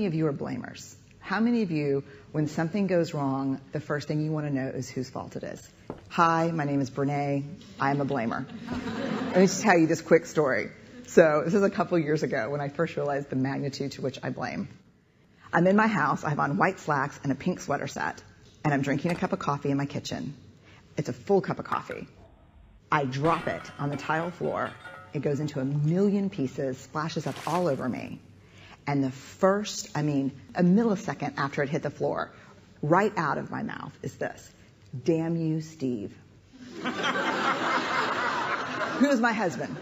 many of you are blamers? How many of you, when something goes wrong, the first thing you want to know is whose fault it is? Hi, my name is Brene. I am a blamer. Let me just tell you this quick story. So this is a couple years ago when I first realized the magnitude to which I blame. I'm in my house. I have on white slacks and a pink sweater set, and I'm drinking a cup of coffee in my kitchen. It's a full cup of coffee. I drop it on the tile floor. It goes into a million pieces, splashes up all over me. And the first, a millisecond after it hit the floor, right out of my mouth is this: damn you, Steve. Who is my husband?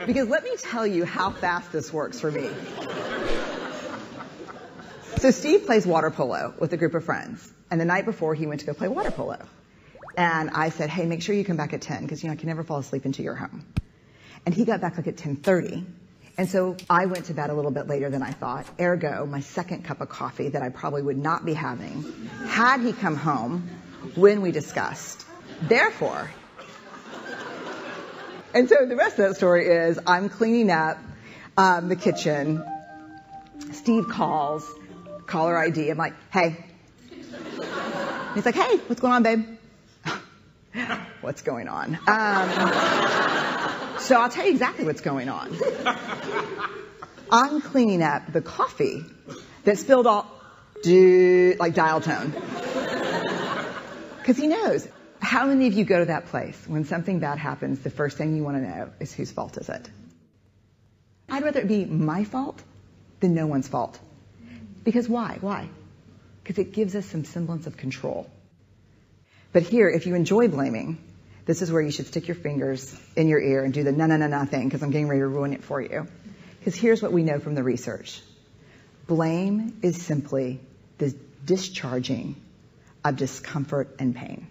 Because let me tell you how fast this works for me. So Steve plays water polo with a group of friends. And the night before, he went to go play water polo. And I said, hey, make sure you come back at 10, because I can never fall asleep until you're home. And he got back at 10:30. And so I went to bed a little bit later than I thought. Ergo, my second cup of coffee that I probably would not be having had he come home when we discussed. Therefore, and so the rest of that story is I'm cleaning up the kitchen. Steve calls, caller ID. I'm like, hey. He's like, hey, what's going on, babe? What's going on? So I'll tell you exactly what's going on. I'm cleaning up the coffee that spilled all, like dial tone. Because he knows. How many of you go to that place when something bad happens, the first thing you want to know is whose fault is it? I'd rather it be my fault than no one's fault. Because why? Why? Because it gives us some semblance of control. But here, if you enjoy blaming, this is where you should stick your fingers in your ear and do the na-na-na-na thing, because I'm getting ready to ruin it for you. Because here's what we know from the research. Blame is simply the discharging of discomfort and pain.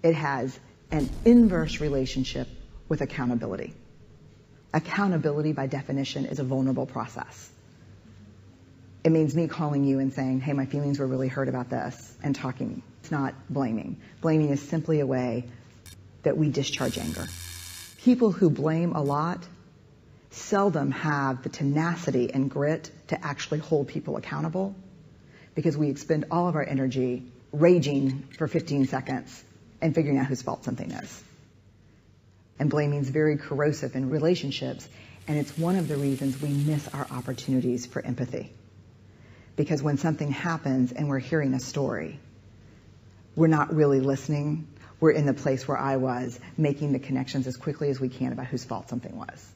It has an inverse relationship with accountability. Accountability, by definition, is a vulnerable process. It means me calling you and saying, hey, my feelings were really hurt about this, and talking. It's not blaming. Blaming is simply a way that we discharge anger. People who blame a lot seldom have the tenacity and grit to actually hold people accountable, because we expend all of our energy raging for 15 seconds and figuring out whose fault something is. And blaming is very corrosive in relationships, and it's one of the reasons we miss our opportunities for empathy. Because when something happens and we're hearing a story, we're not really listening. We're in the place where I was, making the connections as quickly as we can about whose fault something was.